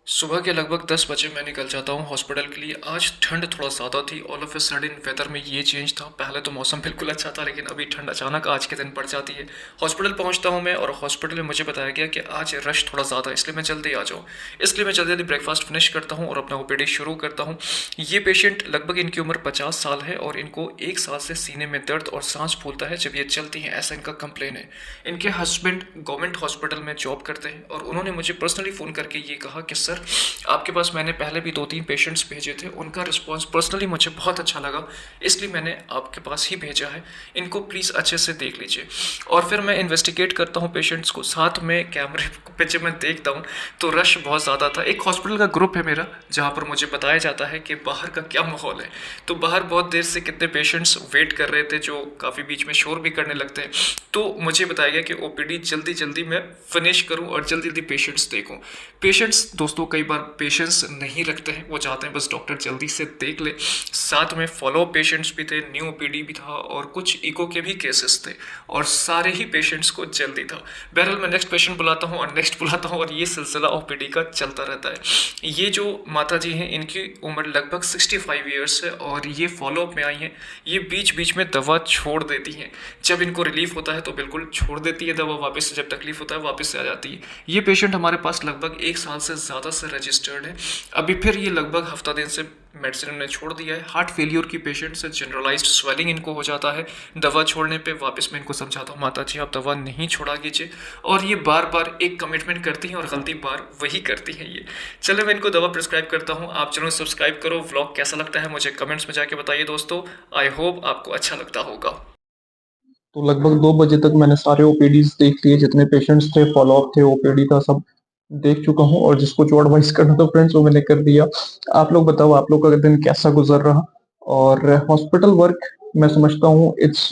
सुबह के लगभग 10 बजे मैं निकल जाता हूँ हॉस्पिटल के लिए। आज ठंड थोड़ा ज़्यादा थी। All of a sudden weather में ये चेंज था। पहले तो मौसम बिल्कुल अच्छा था, लेकिन अभी ठंड अचानक आज के दिन पड़ जाती है। हॉस्पिटल पहुँचता हूँ मैं, और हॉस्पिटल में मुझे बताया गया कि आज रश थोड़ा ज़्यादा है, इसलिए मैं जल्दी आ जाऊँ। इसलिए मैं जल्दी जल्दी ब्रेकफास्ट फिनिश करता हूँ और अपना ओपीडी शुरू करता हूँ। ये पेशेंट लगभग, इनकी उम्र 50 साल है और इनको 1 साल से सीने में दर्द और सांस फूलता है जब ये चलती हैं, ऐसा इनका कंप्लेन है। इनके हस्बैंड गवर्नमेंट हॉस्पिटल में जॉब करते हैं और उन्होंने मुझे पर्सनली फ़ोन करके ये कहा कि सर, आपके पास मैंने पहले भी 2-3 पेशेंट्स भेजे थे, उनका रिस्पांस पर्सनली मुझे बहुत अच्छा लगा, इसलिए मैंने आपके पास ही भेजा है। इनको प्लीज़ अच्छे से देख लीजिए। और फिर मैं इन्वेस्टिगेट करता हूँ पेशेंट्स को, साथ में कैमरे पे जब मैं देखता हूँ तो रश बहुत ज़्यादा था। एक हॉस्पिटल का ग्रुप है मेरा, जहाँ पर मुझे बताया जाता है कि बाहर का क्या माहौल है। तो बाहर बहुत देर से कितने पेशेंट्स वेट कर रहे थे, जो काफ़ी बीच में शोर भी करने लगते हैं। तो मुझे बताया गया कि ओपीडी जल्दी जल्दी मैं फिनिश करूं और जल्दी जल्दी पेशेंट्स देखूं। पेशेंट्स दोस्तों कई बार पेशेंस नहीं रखते हैं, वो चाहते हैं बस डॉक्टर जल्दी से देख ले। साथ में फॉलो पेशेंट्स भी थे, न्यू ओपीडी भी था और कुछ इको के भी केसेस थे, और सारे ही पेशेंट्स को जल्दी था। बहरहाल मैं नेक्स्ट पेशेंट बुलाता हूँ और नेक्स्ट बुलाता हूँ, और ये सिलसिला ओपीडी का चलता रहता है। ये जो माता जी हैं, इनकी उम्र लगभग 65 ईयर्स है और ये फॉलोअप में आई हैं। ये बीच बीच में दवा छोड़ देती हैं। जब इनको रिलीफ होता है तो बिल्कुल छोड़ देती है दवा, वापस से जब तकलीफ होता है वापस से आ जाती है। ये पेशेंट हमारे पास लगभग 1 साल से ज़्यादा से रजिस्टर्ड है। अभी फिर ये लगभग हफ्ता दिन से मेडिसिन ने छोड़ दिया है। हार्ट फेलियर की पेशेंट से जनरलाइज्ड स्वेलिंग इनको हो जाता है दवा छोड़ने पे। वापस मैं इनको समझाता हूँ, माता जी आप दवा नहीं छोड़ा कीजिए, और ये बार बार एक कमिटमेंट करती हैं और गलती बार वही करती हैं ये। चलो मैं इनको दवा प्रिस्क्राइब करता हूँ। आप चैनल सब्सक्राइब करो। व्लॉग कैसा लगता है मुझे कमेंट्स में जाके बताइए दोस्तों। आई होप आपको अच्छा लगता होगा। तो लगभग 2 बजे तक मैंने सारे ओपीडीज़ देख लिए, जितने पेशेंट्स थे, फ़ॉलो-अप थे, ओपीडी था, सब देख चुका हूँ और जिसको जो एडवाइस करना था फ्रेंड्स वो मैंने कर दिया। आप लोग बताओ आप लोग का दिन कैसा गुज़र रहा? और हॉस्पिटल वर्क मैं समझता हूँ इट्स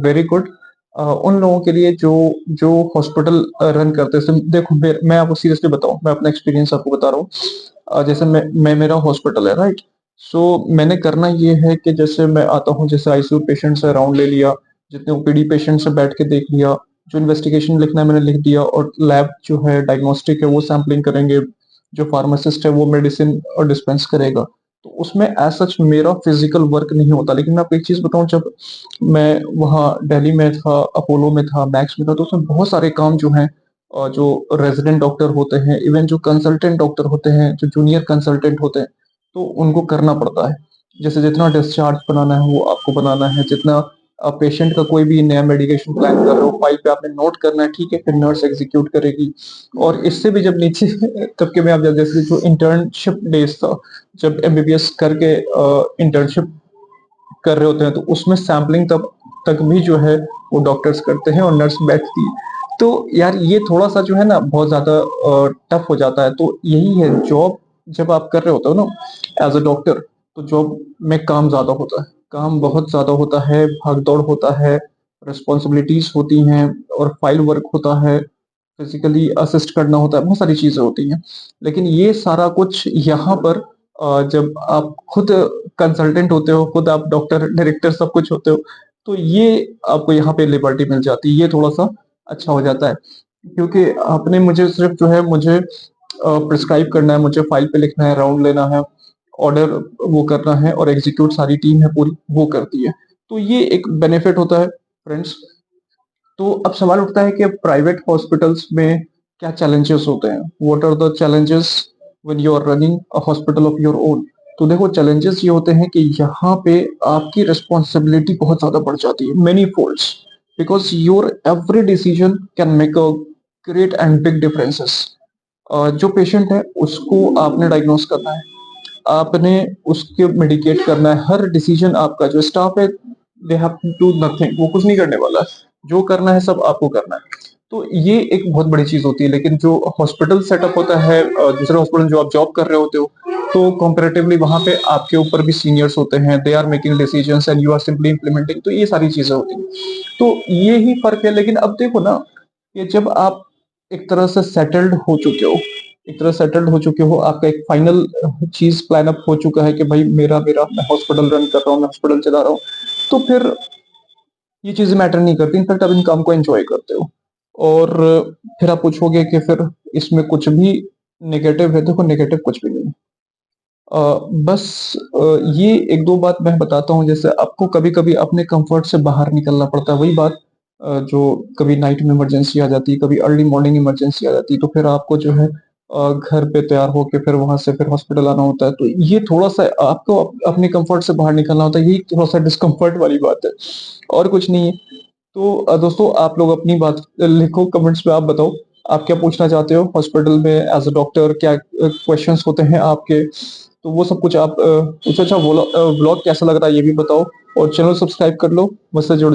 वेरी गुड उन लोगों के लिए जो जो हॉस्पिटल रन करते हैं। देखो मैं आपको सीरियसली बताऊँ, मैं अपना एक्सपीरियंस आपको बता रहा हूँ। जैसे मैं मेरा हॉस्पिटल है, राइट? सो मैंने करना ये है कि जैसे मैं आता हूँ, जैसे आईसीयू पेशेंट से राउंड ले लिया, जितने ओपीडी पेशेंट से बैठ के देख लिया, जो इन्वेस्टिगेशन लिखना है मैंने लिख दिया, और लैब जो है डायग्नोस्टिक है वो सैंपलिंग करेंगे, जो फार्मासिस्ट है वो मेडिसिन डिस्पेंस करेगा। तो उसमें एज सच मेरा फिजिकल वर्क नहीं होता। लेकिन मैं आपको एक चीज बताऊं, जब मैं वहाँ दिल्ली में था, अपोलो में था, मैक्स में था, तो उसमें बहुत सारे काम जो हैं, जो रेजिडेंट डॉक्टर होते हैं, इवन जो कंसल्टेंट डॉक्टर होते हैं, जो जूनियर कंसल्टेंट होते हैं, तो उनको करना पड़ता है। जैसे जितना डिस्चार्ज बनाना है वो आपको बनाना है, जितना पेशेंट का कोई भी नया मेडिकेशन प्लान कर रहे हो, फाइल पे आपने नोट करना है, ठीक है, फिर नर्स एग्जीक्यूट करेगी। और इससे भी जब नीचे तबके में आप जैसे जो इंटर्नशिप डेज था, जब एमबीबीएस करके इंटर्नशिप कर रहे होते हैं, तो उसमें सैंपलिंग तब तक भी जो है वो डॉक्टर्स करते हैं और नर्स बैठती है। तो यार ये थोड़ा सा जो है ना बहुत ज्यादा टफ हो जाता है। तो यही है, जॉब जब आप कर रहे होते हो ना एज अ डॉक्टर, तो जॉब में काम ज्यादा होता है, काम बहुत ज्यादा होता है, भाग दौड़ होता है, रिस्पॉन्सिबिलिटीज होती हैं, और फाइल वर्क होता है, फिजिकली असिस्ट करना होता है, बहुत सारी चीजें होती हैं। लेकिन ये सारा कुछ यहाँ पर जब आप खुद कंसल्टेंट होते हो, खुद आप डॉक्टर, डायरेक्टर सब कुछ होते हो, तो ये आपको यहाँ पे लिबर्टी मिल जाती है। ये थोड़ा-सा अच्छा हो जाता है, क्योंकि आपने मुझे सिर्फ़ जो है मुझे प्रिस्क्राइब करना है, मुझे फाइल पे लिखना है, राउंड लेना है, ऑर्डर वो करना है, और एग्ज़ीक्यूट सारी टीम है पूरी, वो करती है। तो ये एक बेनिफिट होता है फ्रेंड्स। तो अब सवाल उठता है कि प्राइवेट हॉस्पिटल्स में क्या चैलेंजेस होते हैं? What are the challenges when you are running a hospital of your own? तो देखो, चैलेंजेस ये होते हैं कि यहाँ पे आपकी रिस्पॉन्सिबिलिटी बहुत ज़्यादा बढ़ जाती है, many folds, because your every decision can make a great and big differences. जो पेशेंट है उसको आपने डायग्नोस करना है, आपने उसके मेडिकेट करना है, हर डिसीजन आपका, जो स्टाफ है they have to do nothing, वो कुछ नहीं करने वाला है, जो करना है सब आपको करना है। तो ये एक बहुत बड़ी चीज होती है। लेकिन जो हॉस्पिटल सेटअप होता है, दूसरे हॉस्पिटल जो आप जॉब कर रहे होते हो, तो कंपैरेटिवली वहां पे आपके ऊपर भी सीनियर्स होते हैं, they are making decisions and you are simply implementing, तो ये सारी चीजें होती हैं। तो ये ही फर्क है। लेकिन अब देखो ना, कि जब आप एक तरह से सेटल्ड हो चुके हो, एक तरह सेटल्ड हो चुके हो, आपका एक फाइनल चीज प्लान अप हो चुका है कि भाई मेरा मेरा मैं हॉस्पिटल रन कर रहा हूँ, मैं हॉस्पिटल चला रहा हूँ, तो फिर ये चीजें मैटर नहीं करती। इनफैक्ट आप इन काम को एंजॉय करते हो। और फिर आप पूछोगे कि फिर इसमें कुछ भी नेगेटिव है, देखो नेगेटिव कुछ भी नहीं है। बस ये 1-2 बात मैं बताता हूँ, जैसे आपको कभी-कभी अपने कम्फ़र्ट से बाहर निकलना पड़ता है, वही बात जो कभी नाइट में इमरजेंसी आ जाती है, कभी अर्ली मॉर्निंग इमरजेंसी आ जाती है, तो फिर आपको जो है घर पे तैयार होके फिर वहाँ से फिर हॉस्पिटल आना होता है। तो ये थोड़ा-सा आपको अपने कम्फ़र्ट से बाहर निकलना होता है, यही थोड़ा-सा डिस्कम्फ़र्ट वाली बात है, और कुछ नहीं है। तो दोस्तों आप लोग अपनी बात लिखो कमेंट्स में, आप बताओ, आप क्या पूछना चाहते हो हॉस्पिटल में एज़ अ डॉक्टर, क्या क्वेश्चन्स होते हैं आपके? तो वो सब कुछ आप पूछो। अच्छा व्लॉग कैसा लग रहा है ये भी बताओ, और चैनल सब्सक्राइब कर लो, मुझसे जुड़